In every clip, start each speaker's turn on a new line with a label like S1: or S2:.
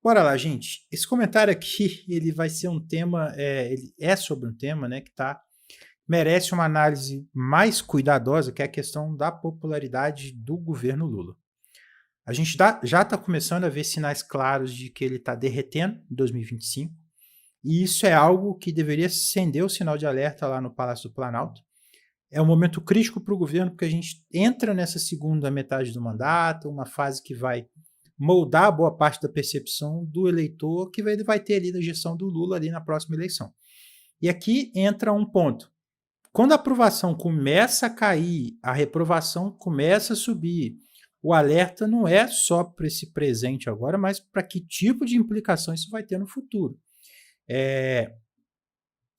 S1: Bora lá, gente. Esse comentário aqui, ele vai ser um tema, ele é sobre um tema, né, que merece uma análise mais cuidadosa, que é a questão da popularidade do governo Lula. A gente já está começando a ver sinais claros de que ele está derretendo em 2025, e isso é algo que deveria acender o sinal de alerta lá no Palácio do Planalto. É um momento crítico para o governo, porque a gente entra nessa segunda metade do mandato, uma fase que vai moldar boa parte da percepção do eleitor que vai ter ali da gestão do Lula ali na próxima eleição. E aqui entra um ponto. Quando a aprovação começa a cair, a reprovação começa a subir, o alerta não é só para esse presente agora, mas para que tipo de implicação isso vai ter no futuro. E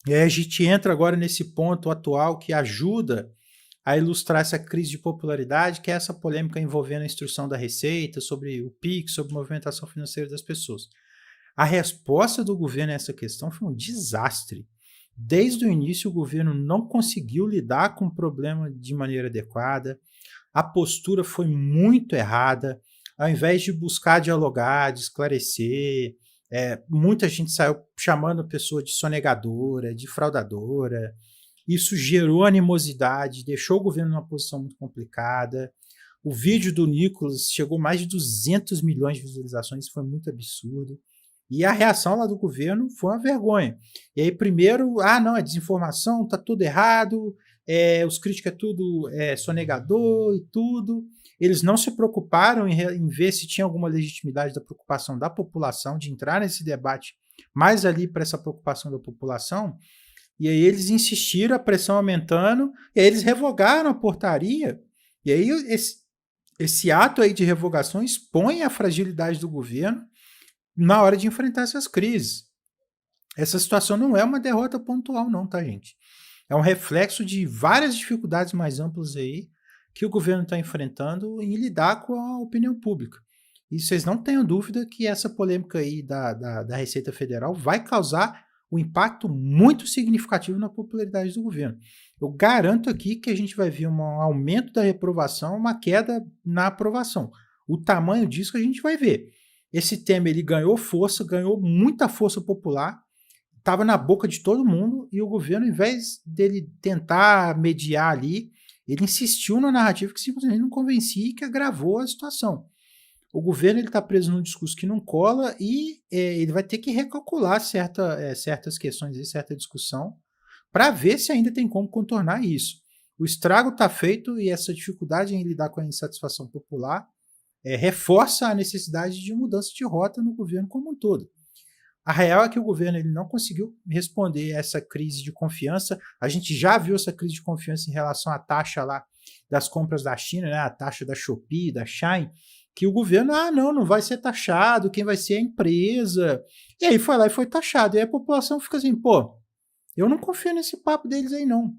S1: aí a gente entra agora nesse ponto atual que ajuda a ilustrar essa crise de popularidade, que é essa polêmica envolvendo a instrução da Receita, sobre o PIX, sobre a movimentação financeira das pessoas. A resposta do governo a essa questão foi um desastre. Desde o início, o governo não conseguiu lidar com o problema de maneira adequada, a postura foi muito errada. Ao invés de buscar dialogar, de esclarecer, muita gente saiu chamando a pessoa de sonegadora, de fraudadora. Isso gerou animosidade, deixou o governo numa posição muito complicada. O vídeo do Nicolas chegou a mais de 200 milhões de visualizações, isso foi muito absurdo. E a reação lá do governo foi uma vergonha. E aí, primeiro, não, é desinformação, tá tudo errado, os críticos é tudo sonegador e tudo. Eles não se preocuparam em ver se tinha alguma legitimidade da preocupação da população, de entrar nesse debate mais ali para essa preocupação da população. E aí eles insistiram, a pressão aumentando, e aí eles revogaram a portaria. E aí esse ato aí de revogação expõe a fragilidade do governo na hora de enfrentar essas crises. Essa situação não é uma derrota pontual não, tá, gente? É um reflexo de várias dificuldades mais amplas aí que o governo está enfrentando em lidar com a opinião pública. E vocês não tenham dúvida que essa polêmica aí da Receita Federal vai causar um impacto muito significativo na popularidade do governo. Eu garanto aqui que a gente vai ver um aumento da reprovação, uma queda na aprovação. O tamanho disso que a gente vai ver. Esse tema ele ganhou força, ganhou muita força popular, estava na boca de todo mundo e o governo, ao invés dele tentar mediar ali, ele insistiu na narrativa que simplesmente não convencia e que agravou a situação. O governo está preso num discurso que não cola e ele vai ter que recalcular certas questões e certa discussão para ver se ainda tem como contornar isso. O estrago está feito e essa dificuldade em lidar com a insatisfação popular reforça a necessidade de mudança de rota no governo como um todo. A real é que o governo ele não conseguiu responder a essa crise de confiança. A gente já viu essa crise de confiança em relação à taxa lá das compras da China, né? A taxa da Shopee, da Shein, que o governo, não vai ser taxado, quem vai ser a empresa. E aí foi lá e foi taxado. E aí a população fica assim, pô, eu não confio nesse papo deles aí não.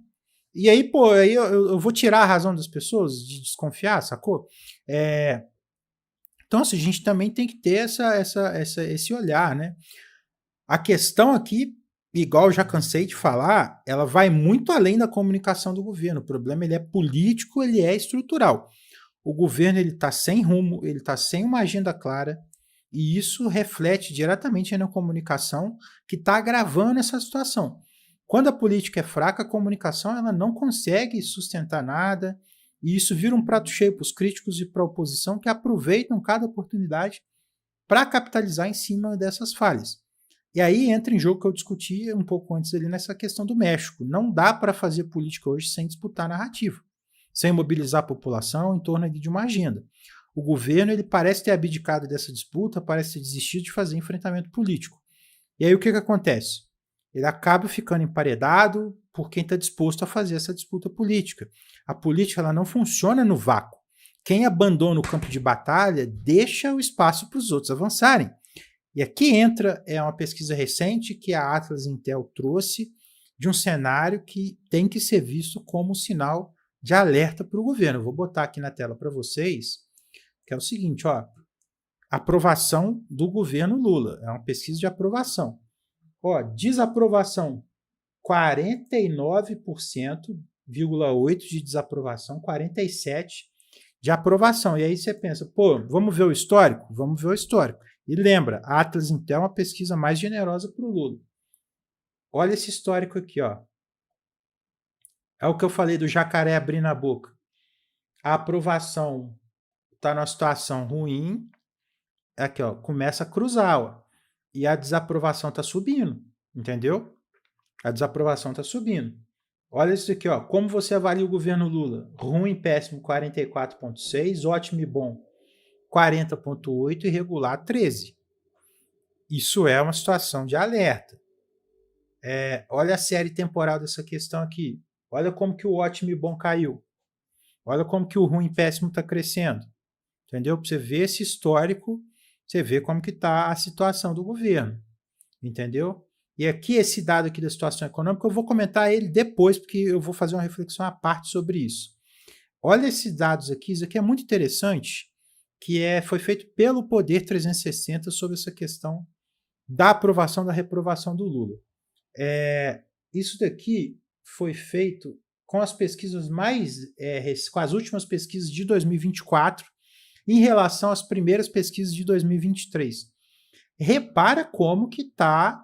S1: E aí, pô, aí eu vou tirar a razão das pessoas de desconfiar, sacou? Então, assim, a gente também tem que ter esse olhar, né? A questão aqui, igual eu já cansei de falar, ela vai muito além da comunicação do governo. O problema ele é político, ele é estrutural. O governo ele está sem rumo, ele está sem uma agenda clara, e isso reflete diretamente na comunicação, que está agravando essa situação. Quando a política é fraca, a comunicação ela não consegue sustentar nada, e isso vira um prato cheio para os críticos e para a oposição que aproveitam cada oportunidade para capitalizar em cima dessas falhas. E aí entra em jogo que eu discuti um pouco antes ali nessa questão do México. Não dá para fazer política hoje sem disputar narrativa, sem mobilizar a população em torno de uma agenda. O governo ele parece ter abdicado dessa disputa, parece ter desistido de fazer enfrentamento político. E aí o que acontece? Ele acaba ficando emparedado por quem está disposto a fazer essa disputa política. A política ela não funciona no vácuo. Quem abandona o campo de batalha deixa o espaço para os outros avançarem. E aqui entra uma pesquisa recente que a Atlas Intel trouxe de um cenário que tem que ser visto como um sinal de alerta para o governo. Eu vou botar aqui na tela para vocês, que é o seguinte, ó, aprovação do governo Lula. É uma pesquisa de aprovação. Ó, desaprovação, 49,8% de desaprovação, 47% de aprovação. E aí você pensa, pô, vamos ver o histórico? Vamos ver o histórico. E lembra, a Atlas Intel é uma pesquisa mais generosa para o Lula. Olha esse histórico aqui, ó. É o que eu falei do jacaré abrindo a boca. A aprovação está numa situação ruim, aqui, ó, começa a cruzar, ó, e a desaprovação está subindo, entendeu? A desaprovação está subindo. Olha isso aqui, ó. Como você avalia o governo Lula? Ruim, péssimo, 44,6, ótimo e bom, 40,8 e regular, 13. Isso é uma situação de alerta. Olha a série temporal dessa questão aqui. Olha como que o ótimo e bom caiu. Olha como que o ruim e péssimo está crescendo. Entendeu? Para você ver esse histórico, você vê como que está a situação do governo. Entendeu? E aqui, esse dado aqui da situação econômica, eu vou comentar ele depois, porque eu vou fazer uma reflexão à parte sobre isso. Olha esses dados aqui, isso aqui é muito interessante, que foi feito pelo Poder 360 sobre essa questão da aprovação, da reprovação do Lula. Isso daqui foi feito com as pesquisas com as últimas pesquisas de 2024 em relação às primeiras pesquisas de 2023. Repara como que está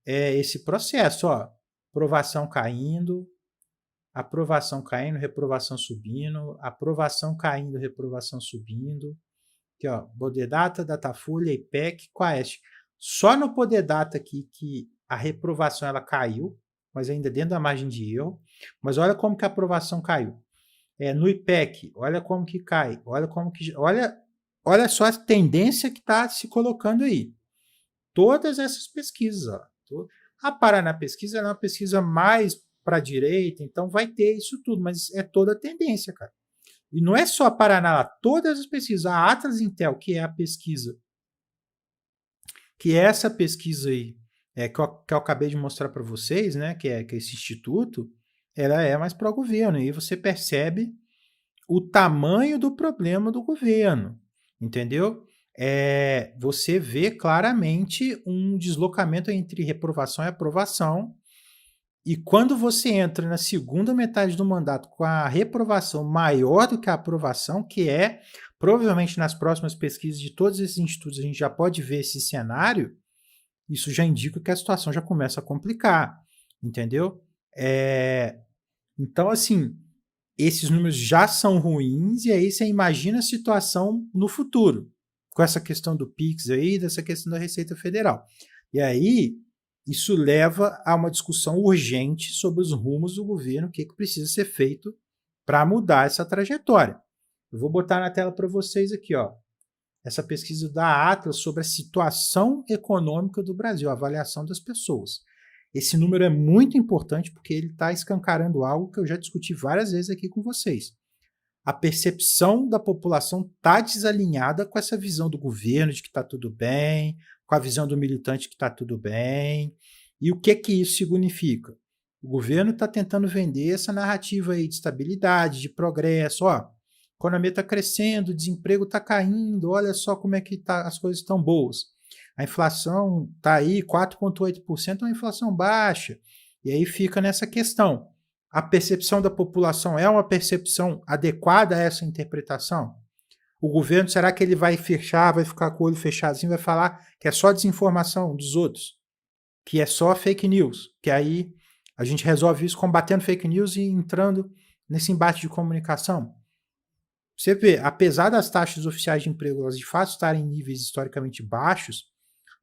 S1: esse processo, ó. Aprovação caindo, reprovação subindo, aprovação caindo, reprovação subindo. Aqui, ó, Poder Data, Datafolha, IPEC, Quaest. Só no Poder Data aqui que a reprovação ela caiu, mas ainda dentro da margem de erro. Mas olha como que a aprovação caiu. No IPEC, olha como que cai. Olha só a tendência que está se colocando aí. Todas essas pesquisas. Ó. A Paraná Pesquisa é uma pesquisa mais para a direita, então vai ter isso tudo, mas é toda a tendência, cara. E não é só a Paraná, todas as pesquisas. A Atlas Intel, que é a pesquisa, que é essa pesquisa aí, que eu acabei de mostrar para vocês, né, que é esse instituto, ela é mais para o governo. E você percebe o tamanho do problema do governo, entendeu? Você vê claramente um deslocamento entre reprovação e aprovação. E quando você entra na segunda metade do mandato com a reprovação maior do que a aprovação, que provavelmente nas próximas pesquisas de todos esses institutos a gente já pode ver esse cenário, isso já indica que a situação já começa a complicar, entendeu? Então, assim, esses números já são ruins e aí você imagina a situação no futuro, com essa questão do PIX aí, dessa questão da Receita Federal. E aí, isso leva a uma discussão urgente sobre os rumos do governo, o que precisa ser feito para mudar essa trajetória. Eu vou botar na tela para vocês aqui, ó, essa pesquisa da Atlas sobre a situação econômica do Brasil, a avaliação das pessoas. Esse número é muito importante porque ele está escancarando algo que eu já discuti várias vezes aqui com vocês. A percepção da população está desalinhada com essa visão do governo de que está tudo bem, com a visão do militante que está tudo bem. E o que isso significa? O governo está tentando vender essa narrativa aí de estabilidade, de progresso. Ó, a economia está crescendo, o desemprego está caindo, olha só como é que as coisas estão boas. A inflação está aí, 4,8%, é uma inflação baixa. E aí fica nessa questão. A percepção da população é uma percepção adequada a essa interpretação? O governo, será que ele vai fechar, vai ficar com o olho fechadinho, vai falar que é só desinformação dos outros? Que é só fake news? Que aí a gente resolve isso combatendo fake news e entrando nesse embate de comunicação? Você vê, apesar das taxas oficiais de emprego elas de fato estarem em níveis historicamente baixos,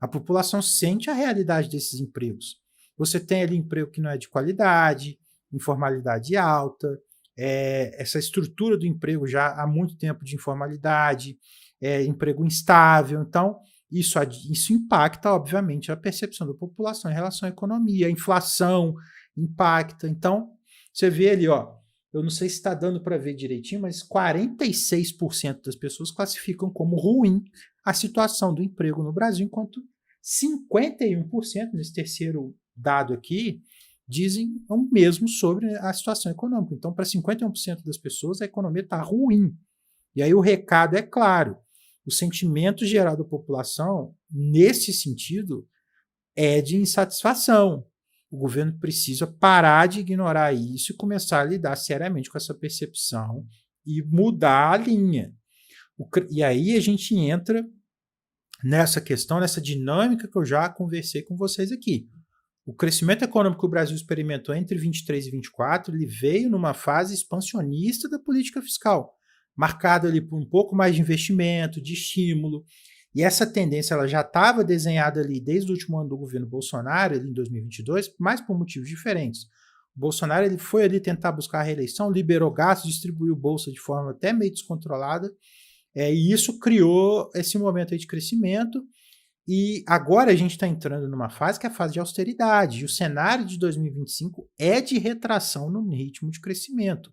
S1: a população sente a realidade desses empregos. Você tem ali emprego que não é de qualidade, informalidade alta, essa estrutura do emprego já há muito tempo de informalidade, emprego instável. Então, isso impacta, obviamente, a percepção da população em relação à economia. A inflação impacta. Então, você vê ali, ó, eu não sei se está dando para ver direitinho, mas 46% das pessoas classificam como ruim a situação do emprego no Brasil, enquanto 51% nesse terceiro dado aqui dizem o mesmo sobre a situação econômica. Então, para 51% das pessoas, a economia está ruim. E aí o recado é claro. O sentimento geral da população, nesse sentido, é de insatisfação. O governo precisa parar de ignorar isso e começar a lidar seriamente com essa percepção e mudar a linha. E aí a gente entra nessa questão, nessa dinâmica que eu já conversei com vocês aqui. O crescimento econômico que o Brasil experimentou entre 23 e 24, ele veio numa fase expansionista da política fiscal, marcado ali por um pouco mais de investimento, de estímulo, e essa tendência ela já estava desenhada ali desde o último ano do governo Bolsonaro, ali em 2022, mas por motivos diferentes. O Bolsonaro ele foi ali tentar buscar a reeleição, liberou gastos, distribuiu bolsa de forma até meio descontrolada, e isso criou esse momento aí de crescimento. E agora a gente está entrando numa fase que é a fase de austeridade. E o cenário de 2025 é de retração no ritmo de crescimento.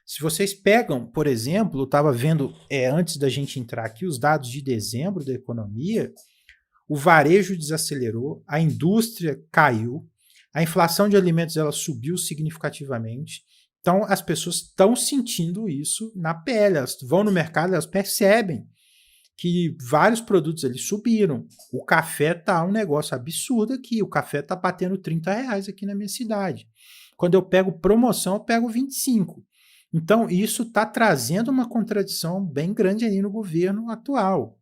S1: Se vocês pegam, por exemplo, eu estava vendo antes da gente entrar aqui os dados de dezembro da economia, o varejo desacelerou, a indústria caiu, a inflação de alimentos ela subiu significativamente. Então as pessoas estão sentindo isso na pele, elas vão no mercado, elas percebem que vários produtos ali subiram. O café tá um negócio absurdo aqui. O café tá batendo R$30 aqui na minha cidade. Quando eu pego promoção, eu pego 25. Então, isso está trazendo uma contradição bem grande ali no governo atual.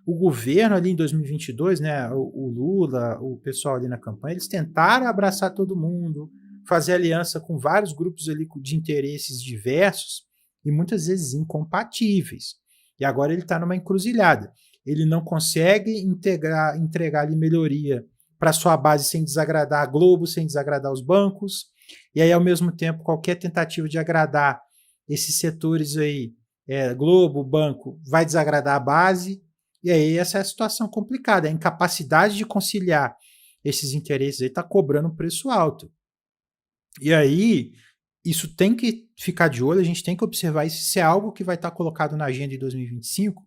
S1: O governo ali em 2022, né, o Lula, o pessoal ali na campanha, eles tentaram abraçar todo mundo, fazer aliança com vários grupos ali de interesses diversos e muitas vezes incompatíveis. E agora ele está numa encruzilhada. Ele não consegue entregar ali melhoria para sua base sem desagradar a Globo, sem desagradar os bancos. E aí, ao mesmo tempo, qualquer tentativa de agradar esses setores aí, Globo, banco, vai desagradar a base. E aí essa é a situação complicada. A incapacidade de conciliar esses interesses aí está cobrando um preço alto. E aí, isso tem que ficar de olho, a gente tem que observar isso, se é algo que vai estar colocado na agenda de 2025.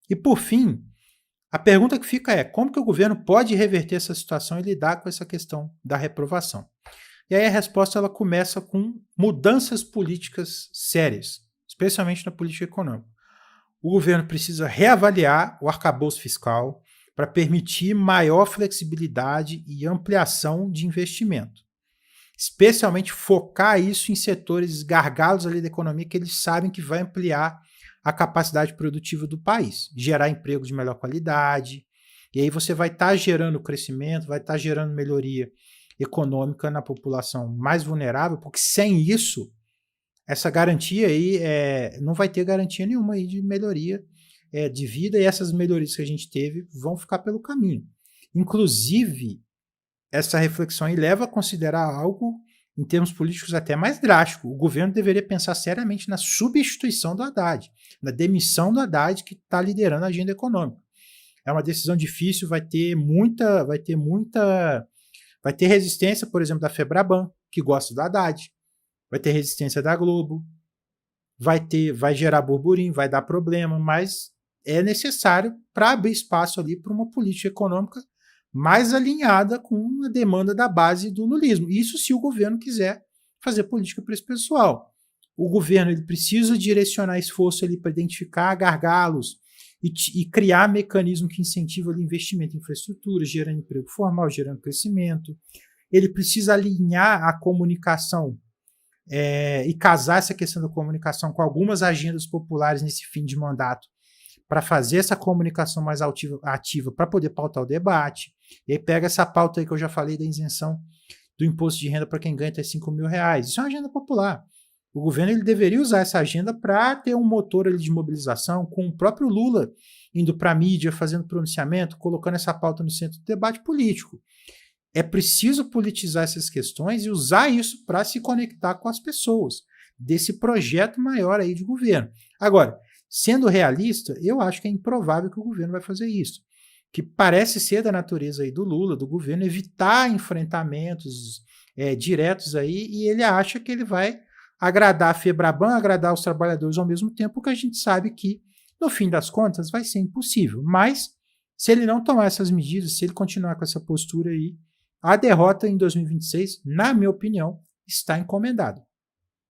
S1: E, por fim, a pergunta que fica é, como que o governo pode reverter essa situação e lidar com essa questão da reprovação? E aí a resposta ela começa com mudanças políticas sérias, especialmente na política econômica. O governo precisa reavaliar o arcabouço fiscal para permitir maior flexibilidade e ampliação de investimento. Especialmente focar isso em setores gargalos ali da economia que eles sabem que vai ampliar a capacidade produtiva do país, gerar emprego de melhor qualidade, e aí você vai estar gerando crescimento, vai estar gerando melhoria econômica na população mais vulnerável, porque sem isso, essa garantia aí não vai ter garantia nenhuma aí de melhoria de vida, e essas melhorias que a gente teve vão ficar pelo caminho. Inclusive, essa reflexão aí leva a considerar algo, em termos políticos, até mais drástico. O governo deveria pensar seriamente na substituição do Haddad, na demissão do Haddad, que está liderando a agenda econômica. É uma decisão difícil, vai ter resistência, por exemplo, da Febraban, que gosta do Haddad, vai ter resistência da Globo, vai gerar burburinho, vai dar problema, mas é necessário para abrir espaço ali para uma política econômica mais alinhada com a demanda da base do lulismo. Isso se o governo quiser fazer política para esse pessoal. O governo ele precisa direcionar esforço para identificar gargalos e criar mecanismo que incentiva o investimento em infraestrutura, gerando emprego formal, gerando crescimento. Ele precisa alinhar a comunicação e casar essa questão da comunicação com algumas agendas populares nesse fim de mandato, para fazer essa comunicação mais ativa para poder pautar o debate. E aí pega essa pauta aí que eu já falei da isenção do imposto de renda para quem ganha até R$5.000. Isso é uma agenda popular. O governo ele deveria usar essa agenda para ter um motor ali de mobilização, com o próprio Lula indo para a mídia, fazendo pronunciamento, colocando essa pauta no centro do debate político. É preciso politizar essas questões e usar isso para se conectar com as pessoas desse projeto maior aí de governo. Agora, sendo realista, eu acho que é improvável que o governo vai fazer isso. Que parece ser da natureza aí do Lula, do governo, evitar enfrentamentos diretos aí, e ele acha que ele vai agradar a Febraban, agradar os trabalhadores ao mesmo tempo, que a gente sabe que, no fim das contas, vai ser impossível. Mas, se ele não tomar essas medidas, se ele continuar com essa postura aí, a derrota em 2026, na minha opinião, está encomendada.